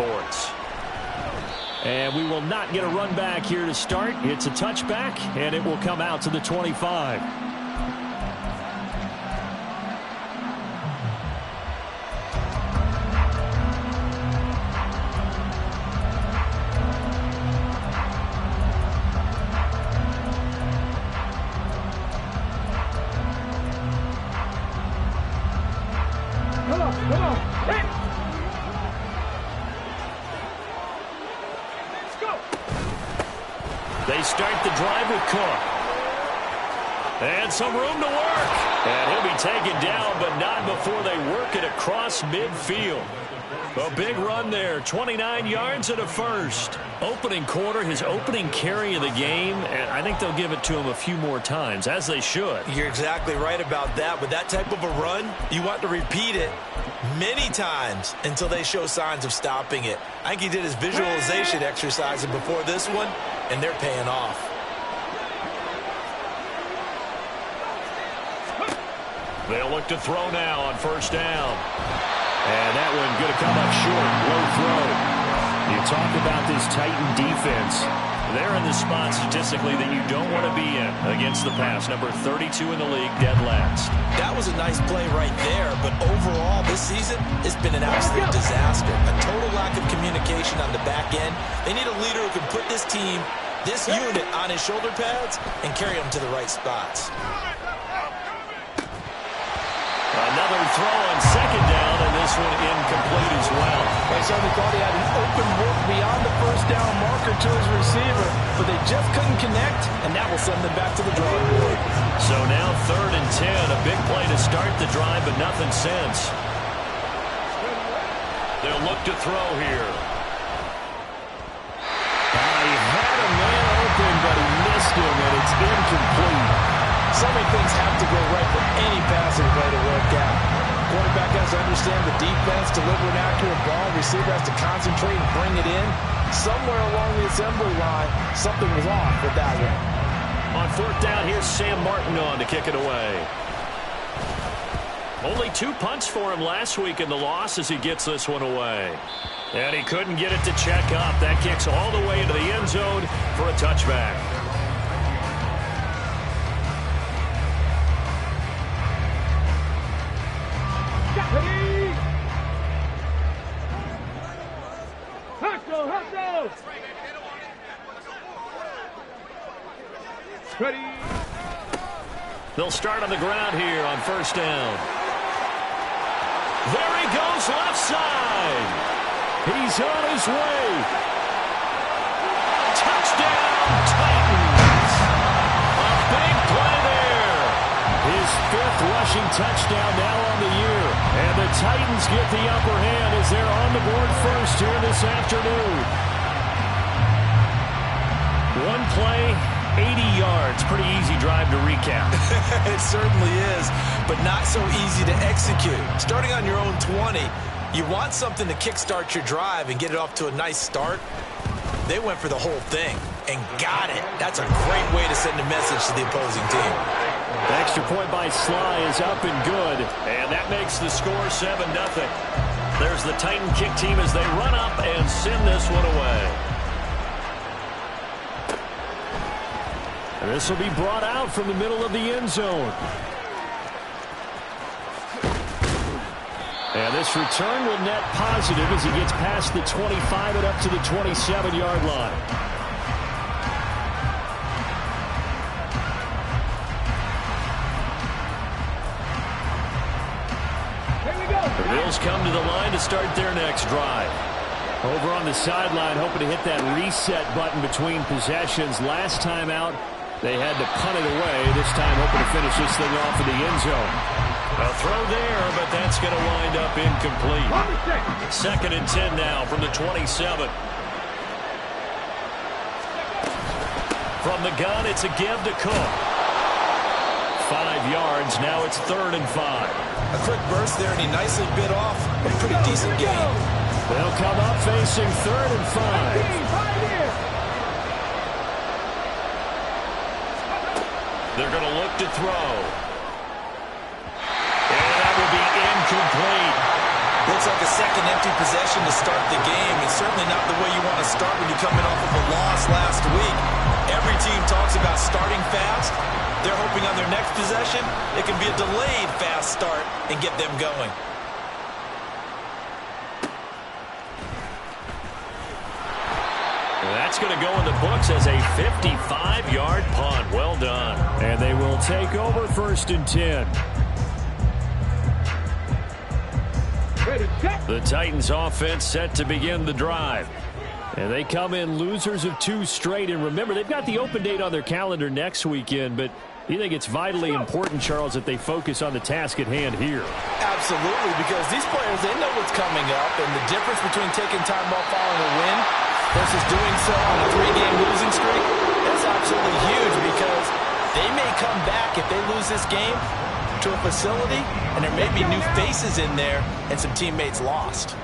sports. And we will not get a run back here to start. It's a touchback, and it will come out to the 25. They start the drive with Cook. And some room to work. And he'll be taken down, but not before they work it across midfield. A big run there, 29 yards and a first. Opening quarter, his opening carry of the game, and I think they'll give it to him a few more times, as they should. You're exactly right about that. With that type of a run, you want to repeat it many times until they show signs of stopping it. I think he did his visualization exercise before this one, and they're paying off. They'll look to throw now on first down. And that one going to come up short. Low throw. You talk about this Titan defense. They're in the spot statistically that you don't want to be in against the pass. Number 32 in the league, dead last. That was a nice play right there, but overall this season, it's been an absolute disaster. A total lack of communication on the back end. They need a leader who can put this team, this unit on his shoulder pads and carry them to the right spots. Another throw on second down, and this one incomplete as well. They certainly thought he had an open look beyond the first down marker to his receiver, but they just couldn't connect, and that will send them back to the drawing board. So now 3rd and 10, a big play to start the drive, but nothing since. They'll look to throw here. He had a man open, but he missed him, and it's incomplete. So many things have to go right for any passing play to work out. Quarterback has to understand the defense, deliver an accurate ball. Receiver has to concentrate and bring it in. Somewhere along the assembly line, something was off with that one. On 4th down, here's Sam Martin on to kick it away. Only 2 punts for him last week in the loss as he gets this one away. And he couldn't get it to check up. That kicks all the way into the end zone for a touchback. Ready. They'll start on the ground here on first down. There he goes left side. He's on his way. Touchdown, Titans. A big play there. His 5th rushing touchdown now on the year. And the Titans get the upper hand as they're on the board first here this afternoon. One play, 80 yards. Pretty easy drive to recap. It certainly is, but not so easy to execute. Starting on your own 20, you want something to kickstart your drive and get it off to a nice start. They went for the whole thing and got it. That's a great way to send a message to the opposing team. The extra point by Sly is up and good, and that makes the score 7-0. There's the Titan kick team as they run up and send this one away. And this will be brought out from the middle of the end zone. And this return will net positive as he gets past the 25 and up to the 27-yard line. The Bills come to the line to start their next drive. Over on the sideline, hoping to hit that reset button between possessions. Last time out, they had to punt it away. This time hoping to finish this thing off in the end zone. A throw there, but that's going to wind up incomplete. 2nd and 10 now from the 27. From the gun, it's a give to Cook. 5 yards, now it's 3rd and 5. A quick burst there, and he nicely bit off a pretty decent gain. They'll come up facing 3rd and 5. They're going to look to throw. And that will be incomplete. Looks like a second empty possession to start the game. It's certainly not the way you want to start when you're coming off of a loss last week. Every team talks about starting fast. They're hoping on their next possession, it can be a delayed fast start and get them going. That's going to go in the books as a 55-yard punt. Well done. And they will take over 1st and 10. The Titans offense set to begin the drive. And they come in losers of 2 straight. And remember, they've got the open date on their calendar next weekend. But you think it's vitally important, Charles, that they focus on the task at hand here? Absolutely, because these players, they know what's coming up. And the difference between taking time off following a win versus doing so on a 3-game losing streak, that's absolutely huge, because they may come back if they lose this game to a facility, and there may be new faces in there and some teammates lost.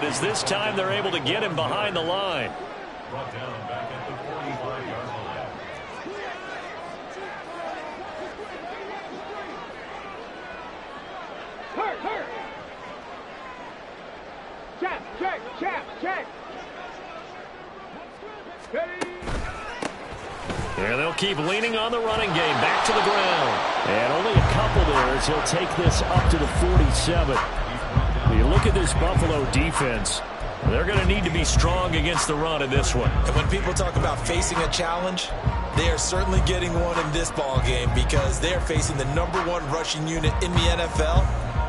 As this time they're able to get him behind the line. Brought down back at the 45-yard line. Check. And they'll keep leaning on the running game. Back to the ground. And only a couple there as he'll take this up to the 47. You look at this Buffalo defense, they're going to need to be strong against the run in this one. And when people talk about facing a challenge, they are certainly getting one in this ball game, because they're facing the #1 rushing unit in the NFL,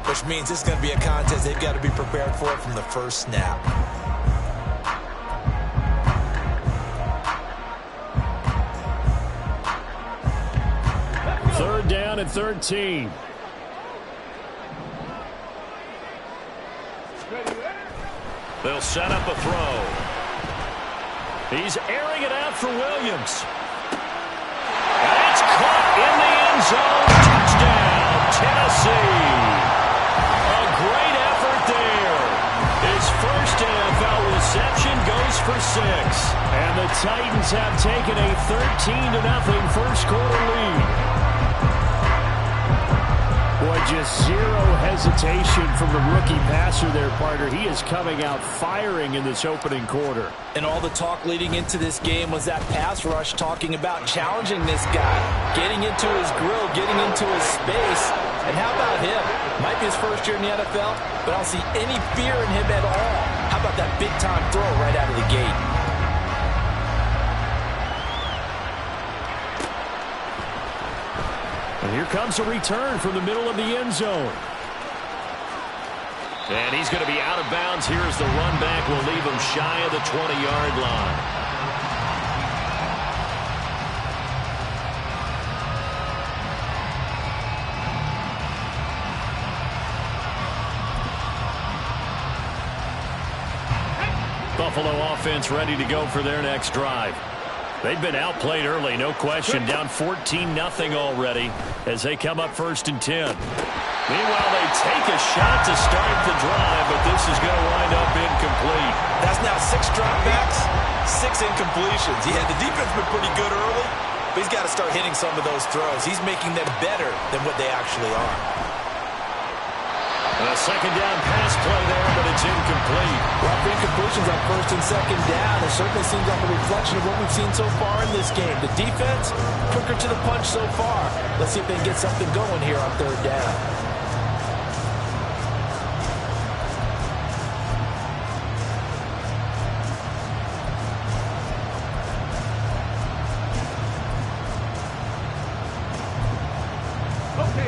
which means it's going to be a contest they've got to be prepared for from the first snap. Third down and 13. They'll set up a throw. He's airing it out for Williams. And it's caught in the end zone. Touchdown, Tennessee. A great effort there. His first NFL reception goes for 6. And the Titans have taken a 13-0 first quarter lead. Boy, just zero hesitation from the rookie passer there, partner. He is coming out firing in this opening quarter. And all the talk leading into this game was that pass rush, talking about challenging this guy, getting into his grill, getting into his space. And how about him? Might be his first year in the NFL, but I don't see any fear in him at all. How about that big-time throw right out of the gate? And here comes a return from the middle of the end zone. And he's going to be out of bounds here as the run back will leave him shy of the 20-yard line. Buffalo offense ready to go for their next drive. They've been outplayed early, no question. Down 14-0 already as they come up 1st and 10. Meanwhile, they take a shot to start the drive, but this is going to wind up incomplete. That's now 6 dropbacks, 6 incompletions. Yeah, the defense been pretty good early, but he's got to start hitting some of those throws. He's making them better than what they actually are. A second down pass play there, but it's incomplete. Rough incompletions on 1st and 2nd down. It certainly seems like a reflection of what we've seen so far in this game. The defense, quicker to the punch so far. Let's see if they can get something going here on 3rd down.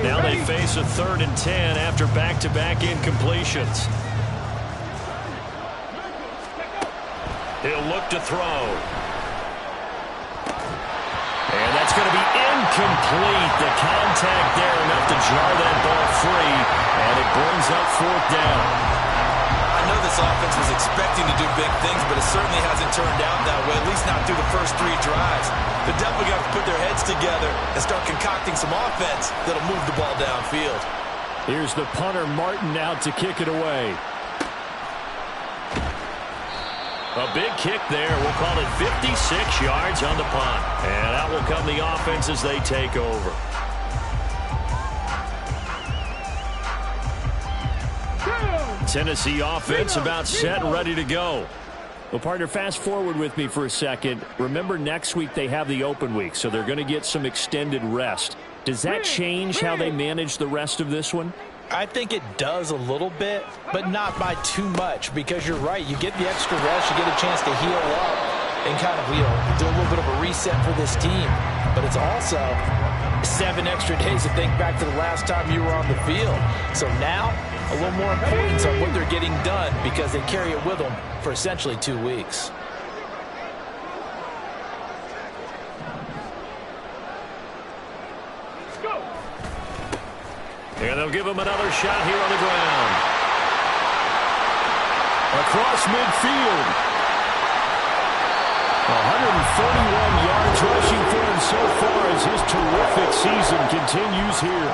Now they face a 3rd and 10 after back-to-back incompletions. He'll look to throw. And that's going to be incomplete. The contact there enough to jar that ball free, and it brings up 4th down. I know sure this offense was expecting to do big things, but it certainly hasn't turned out that way, at least not through the first 3 drives. They're definitely going to have to put their heads together and start concocting some offense that'll move the ball downfield. Here's the punter, Martin, out to kick it away. A big kick there. We'll call it 56 yards on the punt. And out will come the offense as they take over. Tennessee offense about set and ready to go. Well, partner, fast forward with me for a second. Remember, next week they have the open week, so they're going to get some extended rest. Does that change how they manage the rest of this one? I think it does a little bit, but not by too much, because you're right. You get the extra rest, you get a chance to heal up and kind of, do a little bit of a reset for this team. But it's also 7 extra days to think back to the last time you were on the field. So now, a little more importance on what they're getting done because they carry it with them for essentially 2 weeks. And they'll give him another shot here on the ground. Across midfield. 141 yards rushing for him so far as his terrific season continues here.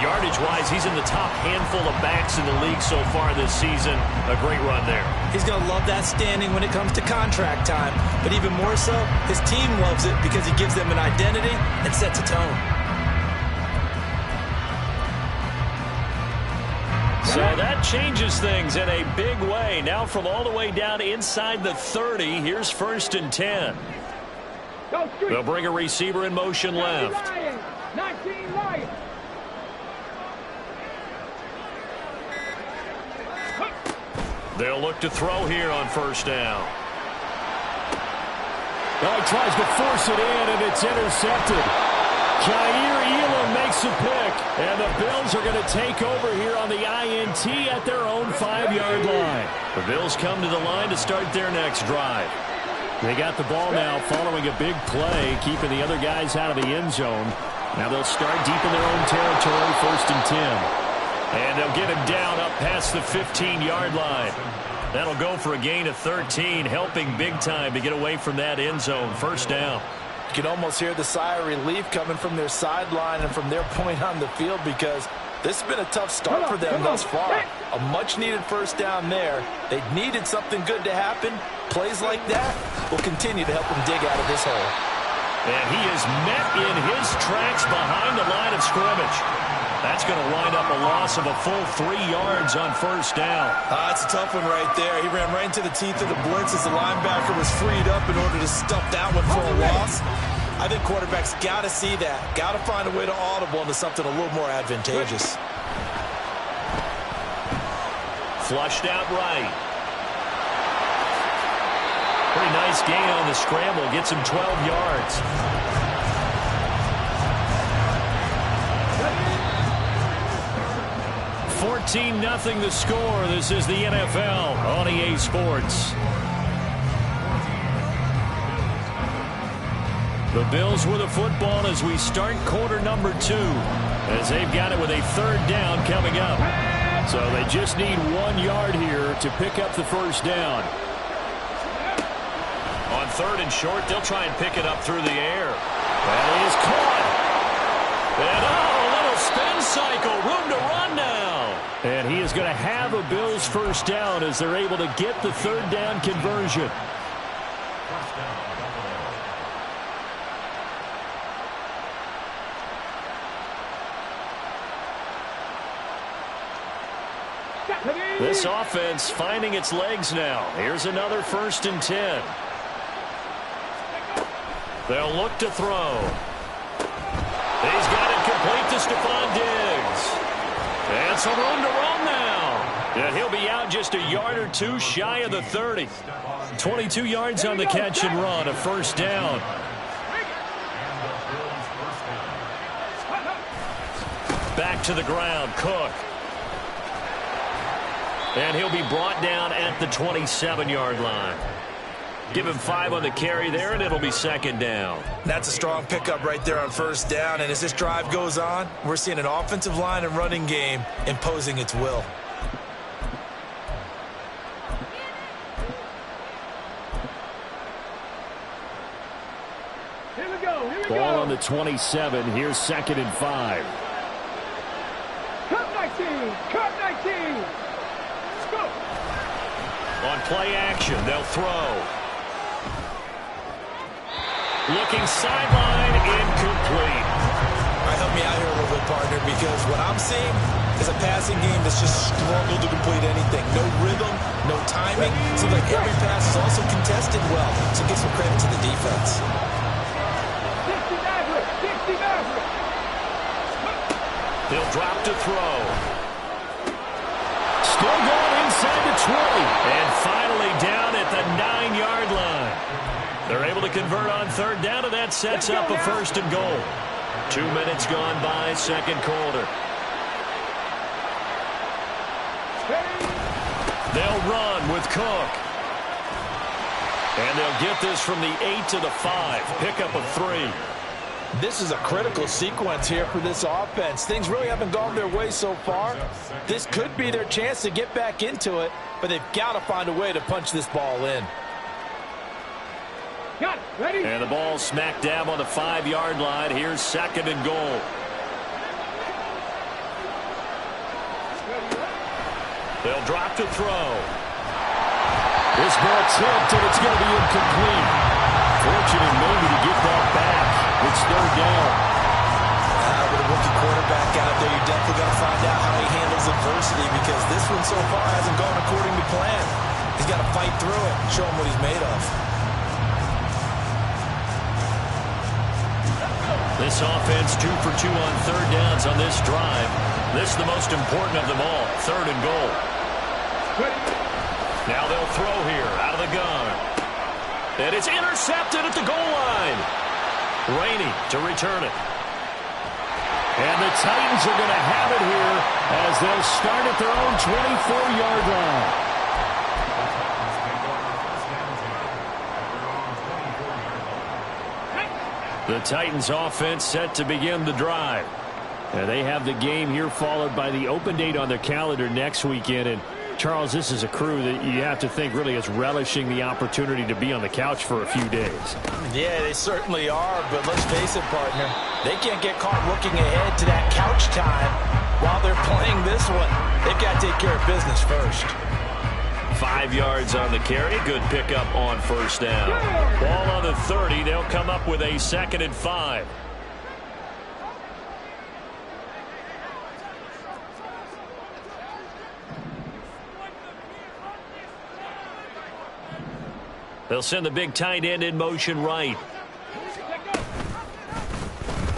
Yardage-wise, he's in the top handful of backs in the league so far this season. A great run there. He's going to love that standing when it comes to contract time. But even more so, his team loves it because he gives them an identity and sets a tone. So that changes things in a big way. Now from all the way down inside the 30, here's 1st and 10. They'll bring a receiver in motion left. They'll look to throw here on 1st down. Oh, he tries to force it in, and it's intercepted. Jair Elam makes a pick, and the Bills are going to take over here on the INT at their own 5-yard line. The Bills come to the line to start their next drive. They got the ball now following a big play, keeping the other guys out of the end zone. Now they'll start deep in their own territory, 1st and 10. And they'll get him down up past the 15-yard line. That'll go for a gain of 13, helping big time to get away from that end zone. 1st down. You can almost hear the sigh of relief coming from their sideline and from their point on the field because this has been a tough start for them thus far. A much-needed 1st down there. They needed something good to happen. Plays like that will continue to help them dig out of this hole. And he is met in his tracks behind the line of scrimmage. That's going to wind up a loss of a full 3 yards on 1st down. That's a tough one right there. He ran right into the teeth of the blitz as the linebacker was freed up in order to stuff that one for a loss. I think quarterbacks got to see that. Got to find a way to audible into something a little more advantageous. Flushed out right. Pretty nice gain on the scramble. Gets him 12 yards. $14-0 the score. This is the NFL on EA Sports. The Bills with the football as we start quarter number 2, as they've got it with a 3rd down coming up. So they just need 1 yard here to pick up the 1st down. On 3rd and short, they'll try and pick it up through the air. That is caught. And a little spin cycle. Room to run now. And he is going to have a Bills 1st down as they're able to get the 3rd down conversion. This offense finding its legs now. Here's another 1st and 10. They'll look to throw. He's got it complete to Stephon Diggs. And some room to run now. And he'll be out just a yard or 2 shy of the 30. 22 yards on the catch and run, a 1st down. Back to the ground, Cook. And he'll be brought down at the 27-yard line. Give him 5 on the carry there, and it'll be 2nd down. That's a strong pickup right there on 1st down. And as this drive goes on, we're seeing an offensive line and running game imposing its will. on the 27. Here's 2nd and 5. Cut 19! Cut 19! Go! On play action, they'll throw. Looking sideline, incomplete. All right, help me out here a little bit, partner, because what I'm seeing is a passing game that's just struggled to complete anything. No rhythm, no timing. Seems like every pass is also contested well, so give some credit to the defense. 60 Maverick! 60 Maverick! He'll drop to throw. Still going inside the 20. And finally down at the 9-yard line. They're able to convert on 3rd down, and that sets up a 1st and goal. 2 minutes gone by, 2nd quarter. They'll run with Cook. And they'll get this from the 8 to the 5. Pickup of 3. This is a critical sequence here for this offense. Things really haven't gone their way so far. This could be their chance to get back into it, but they've got to find a way to punch this ball in. Got it. Ready? And the ball smack dab on the 5-yard line. Here's 2nd and goal. They'll drop to throw. This ball tipped, and it's going to be incomplete. Fortunate maybe to get that back. It's 3rd down. With a rookie quarterback out there, you definitely got to find out how he handles adversity, because this one so far hasn't gone according to plan. He's got to fight through it and show him what he's made of. This offense 2 for 2 on 3rd downs on this drive. This is the most important of them all. 3rd and goal. Now they'll throw here out of the gun. And it's intercepted at the goal line. Rainey to return it. And the Titans are going to have it here as they'll start at their own 24-yard line. The Titans offense set to begin the drive. And they have the game here followed by the open date on their calendar next weekend. And Charles, this is a crew that you have to think really is relishing the opportunity to be on the couch for a few days. Yeah, they certainly are, but let's face it, partner. They can't get caught looking ahead to that couch time while they're playing this one. They've got to take care of business first. 5 yards on the carry. Good pickup on 1st down. Ball on the 30. They'll come up with a 2nd and 5. They'll send the big tight end in motion right.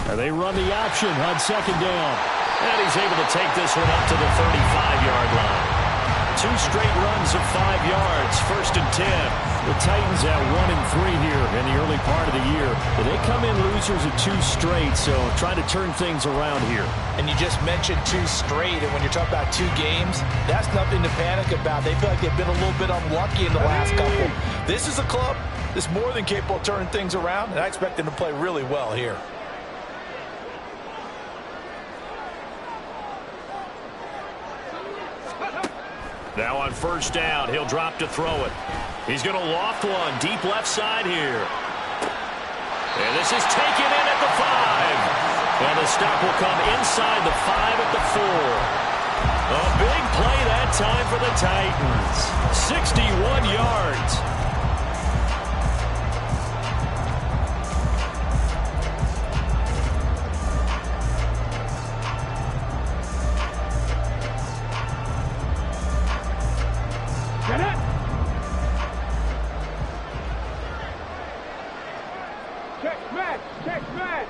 And they run the option on 2nd down. And he's able to take this one up to the 35-yard line. 2 straight runs of 5 yards. 1st and 10. The Titans at 1-3 here in the early part of the year. But they come in losers of 2 straight, so trying to turn things around here. And you just mentioned 2 straight, and when you're talking about 2 games, that's nothing to panic about. They feel like they've been a little bit unlucky in the last couple. This is a club that's more than capable of turning things around, and I expect them to play really well here. Now on 1st down, he'll drop to throw it. He's going to loft one deep left side here. And this is taken in at the 5. And the stop will come inside the 5 at the 4. A big play that time for the Titans. 61 yards. Get it! Check match! Check match!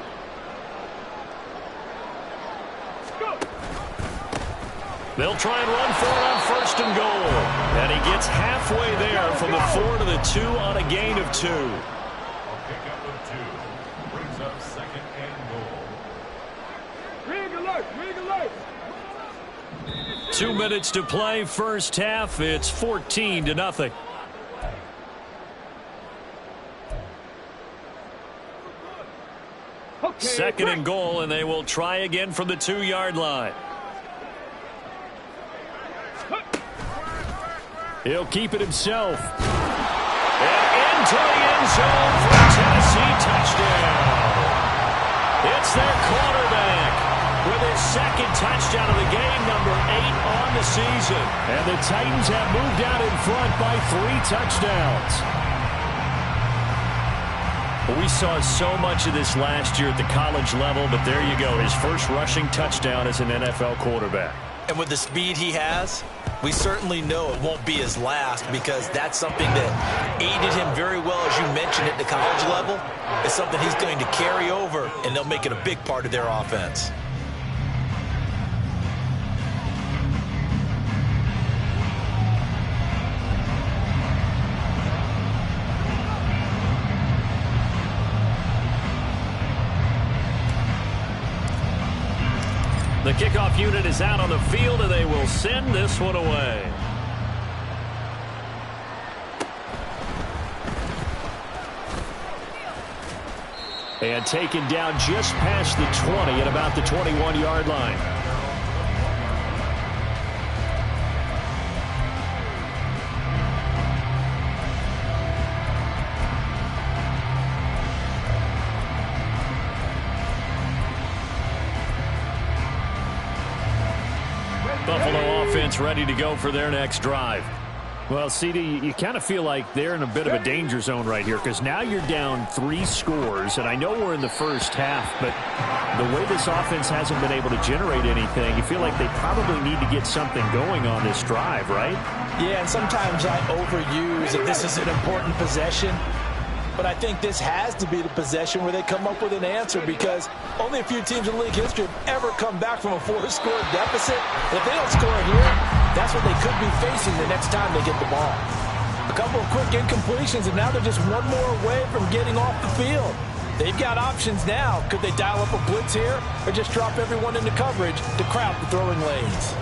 Go! They'll try and run for it on 1st and goal. And he gets halfway there from the 4 to the 2 on a gain of 2. A pickup of 2 brings up 2nd and goal. Rig alert! Rig alert! 2 minutes to play, 1st half. It's 14-0. Okay, 2nd and goal, and they will try again from the 2-yard line. He'll keep it himself. And into the end zone for a Tennessee touchdown. It's their quarterback with his second touchdown of the game, number 8 on the season. And the Titans have moved out in front by 3 touchdowns. We saw so much of this last year at the college level, but there you go, his first rushing touchdown as an NFL quarterback. And with the speed he has, we certainly know it won't be his last, because that's something that aided him very well, as you mentioned, at the college level. It's something he's going to carry over, and they'll make it a big part of their offense. The kickoff unit is out on the field, and they will send this one away. And taken down just past the 20 at about the 21-yard line. Buffalo offense ready to go for their next drive. Well, CD, you kind of feel like they're in a bit of a danger zone right here, because now you're down 3 scores, and I know we're in the first half, but the way this offense hasn't been able to generate anything, you feel like they probably need to get something going on this drive, right? Yeah, and sometimes I overuse that this is an important possession. But I think this has to be the possession where they come up with an answer, because only a few teams in league history have ever come back from a 4-score deficit. And if they don't score here, that's what they could be facing the next time they get the ball. A couple of quick incompletions, and now they're just one more away from getting off the field. They've got options now. Could they dial up a blitz here, or just drop everyone into coverage to crowd the throwing lanes?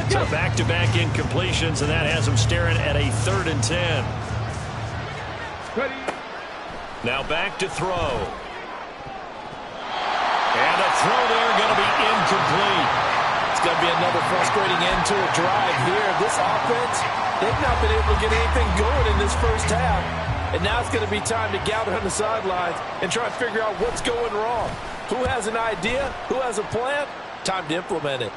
So back-to-back incompletions, and that has them staring at a 3rd and 10. Ready. Now back to throw. And a throw there going to be incomplete. It's going to be another frustrating end to a drive here. This offense, they've not been able to get anything going in this first half. And now it's going to be time to gather on the sidelines and try to figure out what's going wrong. Who has an idea? Who has a plan? Time to implement it.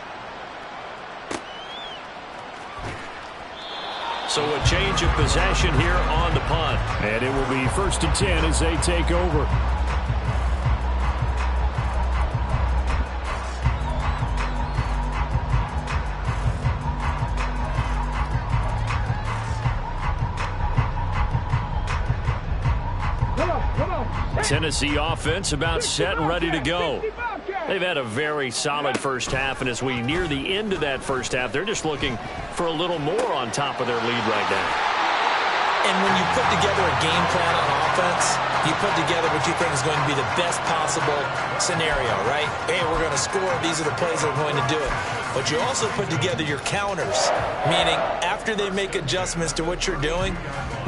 So a change of possession here on the punt. And it will be 1st and 10 as they take over. Tennessee offense about set and ready to go. They've had a very solid first half, and as we near the end of that first half, they're just looking for a little more on top of their lead right now. And when you put together a game plan on offense, you put together what you think is going to be the best possible scenario, right? Hey, we're going to score. These are the plays that are going to do it. But you also put together your counters, meaning after they make adjustments to what you're doing,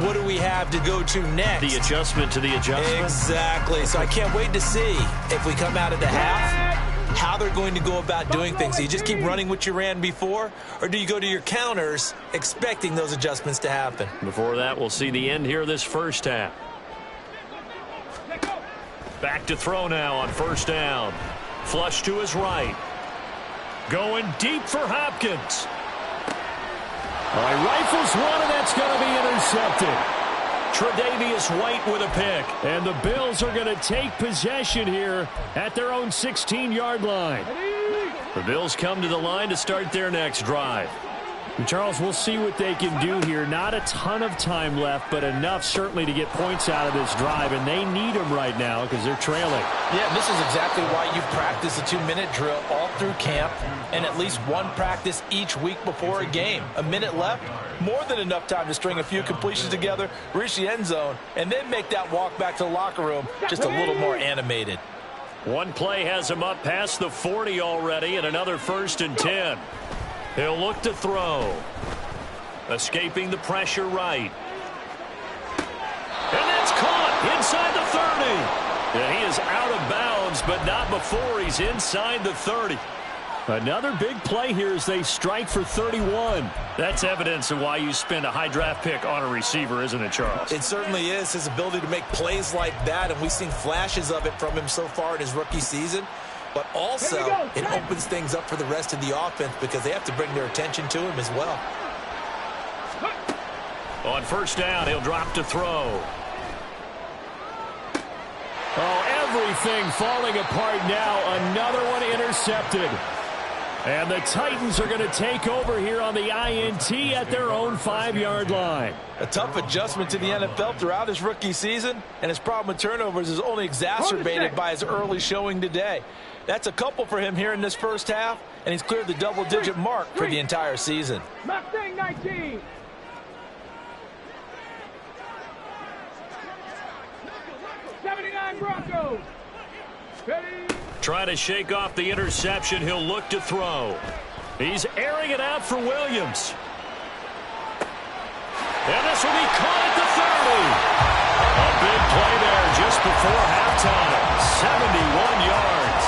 what do we have to go to next? The adjustment to the adjustment? Exactly. So I can't wait to see if we come out of the half, how they're going to go about doing things. Do you just keep running what you ran before, or do you go to your counters expecting those adjustments to happen? Before that, we'll see the end here of this first half. Back to throw now on 1st down. Flush to his right. Going deep for Hopkins. All right, rifles one, and that's going to be intercepted. Tre'Davious White with a pick. And the Bills are going to take possession here at their own 16-yard line. The Bills come to the line to start their next drive. And Charles, we'll see what they can do here. Not a ton of time left, but enough certainly to get points out of this drive, and they need them right now because they're trailing. Yeah, and this is exactly why you practice a 2-minute drill all through camp and at least one practice each week before a game. A minute left, more than enough time to string a few completions together, reach the end zone, and then make that walk back to the locker room just a little more animated. One play has him up past the 40 already, and another 1st and 10. He'll look to throw. Escaping the pressure right. And that's caught inside the 30. And he is out of bounds, but not before he's inside the 30. Another big play here as they strike for 31. That's evidence of why you spend a high draft pick on a receiver, isn't it, Charles? It certainly is. His ability to make plays like that, and we've seen flashes of it from him so far in his rookie season. But also, it opens things up for the rest of the offense because they have to bring their attention to him as well. On first down, he'll drop to throw. Oh, everything falling apart now. Another one intercepted. And the Titans are going to take over here on the INT at their own 5-yard line. A tough adjustment to the NFL throughout his rookie season, and his problem with turnovers is only exacerbated by his early showing today. That's a couple for him here in this first half, and he's cleared the double-digit mark for the entire season. Mustang 19. Broncos. Trying to shake off the interception. He'll look to throw. He's airing it out for Williams. And this will be caught at the 30. A big play there just before halftime. 71 yards.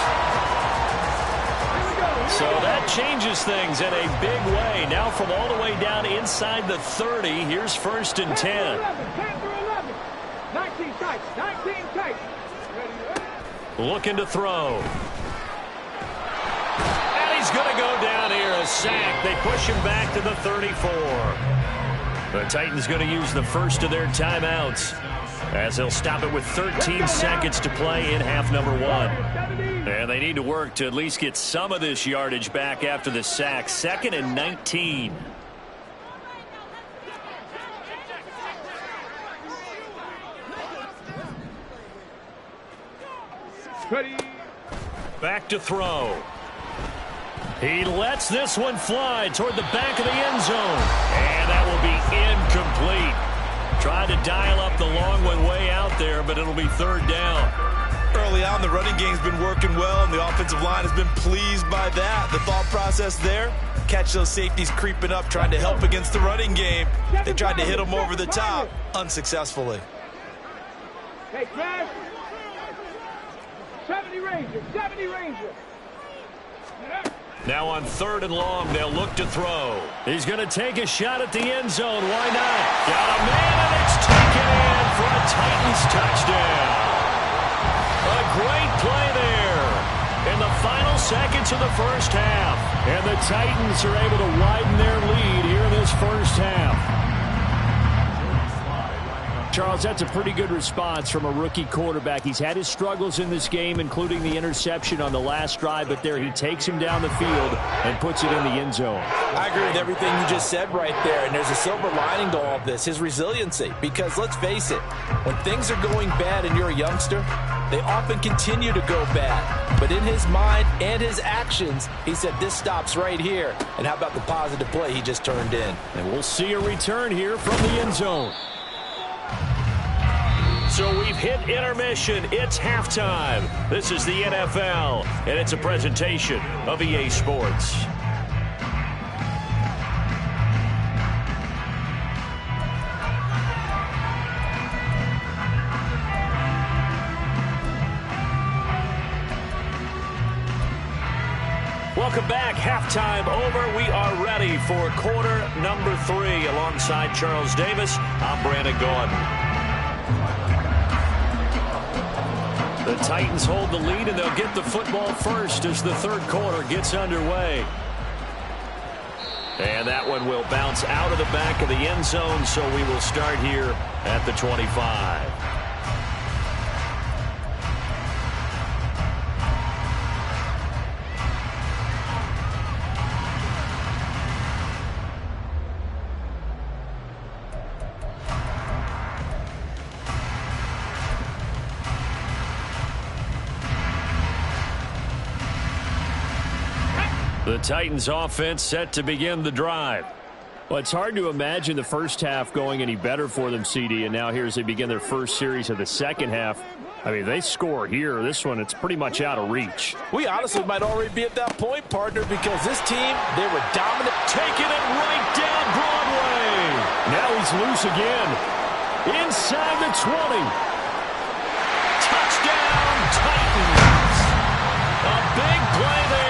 So that changes things in a big way. Now from all the way down inside the 30, here's first and 10. 10 through 11. 19 tight. 19 tight. Looking to throw. And he's going to go down here. A sack. They push him back to the 34. The Titans going to use the first of their timeouts as they'll stop it with 13 seconds to play in half number 1. And they need to work to at least get some of this yardage back after the sack. 2nd and 19. Back to throw. He lets this one fly toward the back of the end zone. And that will be incomplete. Tried to dial up the long one way out there, but it'll be 3rd down. Early on, the running game's been working well, and the offensive line has been pleased by that. The thought process there, catch those safeties creeping up, trying to help against the running game. They tried to hit them over the top, unsuccessfully. Hey, Chris. 70 Rangers, 70 Rangers. Now on 3rd and long, they'll look to throw. He's going to take a shot at the end zone. Why not? Got a man, and it's taken in for a Titans touchdown. A great play there in the final seconds of the first half. And the Titans are able to widen their lead here in this first half. Charles, that's a pretty good response from a rookie quarterback. He's had his struggles in this game, including the interception on the last drive, but there he takes him down the field and puts it in the end zone. I agree with everything you just said right there, and there's a silver lining to all of this, his resiliency. Because let's face it, when things are going bad and you're a youngster, they often continue to go bad. But in his mind and his actions, he said this stops right here. And how about the positive play he just turned in? And we'll see a return here from the end zone. So we've hit intermission. It's halftime. This is the NFL, and it's a presentation of EA Sports. Welcome back. Halftime over. We are ready for quarter number 3. Alongside Charles Davis, I'm Brandon Gordon. The Titans hold the lead, and they'll get the football first as the 3rd quarter gets underway. And that one will bounce out of the back of the end zone, so we will start here at the 25. The Titans offense set to begin the drive. Well, it's hard to imagine the first half going any better for them, CD, and now here as they begin their first series of the second half. I mean, they score here. This one, it's pretty much out of reach. We honestly might already be at that point, partner, because this team, they were dominant. Taking it right down Broadway. Now he's loose again. Inside the 20. Touchdown, Titans. A big play there.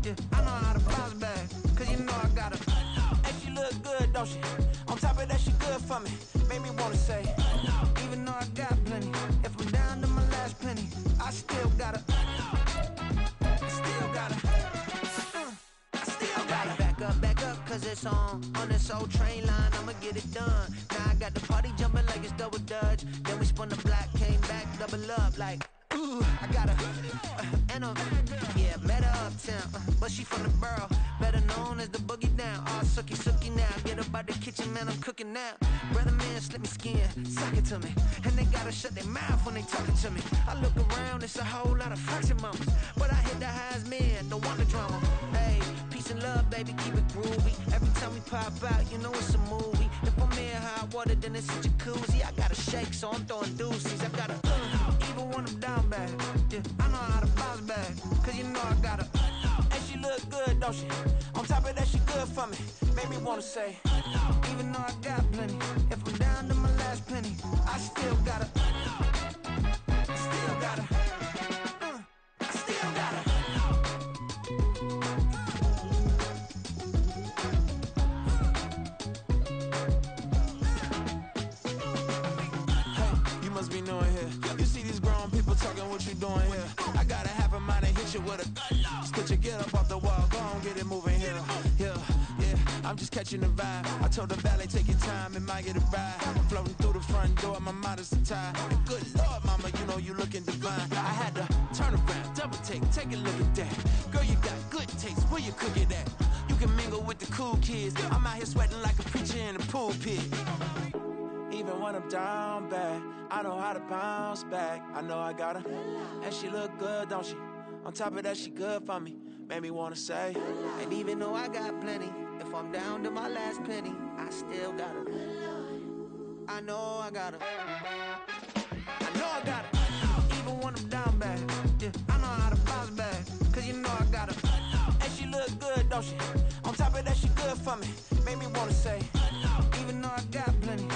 Yeah, I know how to bounce back, cause you know I got her. And she look good, don't she? On top of that, she good for me. Made me wanna say, even though I got plenty, if I'm down to my last penny, I still got her. I still got her. I still got her. Back up, cause it's on this old train line, I'ma get it done. Now I got the party jumping like it's double dutch. Then we spun the block, came back, double up like, ooh, I got her. And yeah, met her uptown, but she from the borough, better known as the boogie down. All sookie now, get up out the kitchen, man, I'm cooking now. Brother man, slip me skin, suck it to me. And they gotta shut their mouth when they talking to me. I look around, it's a whole lot of flexing mamas, but I hit the highs, man, don't want the drama. Hey, peace and love, baby, keep it groovy. Every time we pop out, you know it's a movie. If I'm in hot water, then it's a jacuzzi. I gotta shake, so I'm throwing deuces. I gotta, even when I'm down bad, yeah, I know how to bounce back, cause you know I got her. And she look good, don't she? On top of that, she good for me. Made me wanna say, even though I got plenty, if I'm down to my last penny, I still got her. I still got her. I still got her. Hey, you must be new in here. You see these grown people talking, what you doing here? I gotta have a mind and hit you with a stitch you, get up off the wall, go on, get it moving here. Yeah, I'm just catching the vibe. I told the valet, take your time, it might get a ride. Floating through the front door, my mind is a tie. And good Lord, mama, you know you looking divine. I had to turn around, double take a look at that. Girl, you got good taste, where you cook it at? You can mingle with the cool kids. I'm out here sweating like a preacher in the pulpit. Even when I'm down bad, I know how to bounce back. I know I got her, and she look good, don't she? On top of that, she good for me. Made me wanna say, and even though I got plenty, if I'm down to my last penny, I still got her. I know I got her. I know I got her. Even when I'm down bad, yeah, I know how to bounce back, cause you know I got her. And she look good, don't she? On top of that, she good for me. Made me wanna say, even though I got plenty,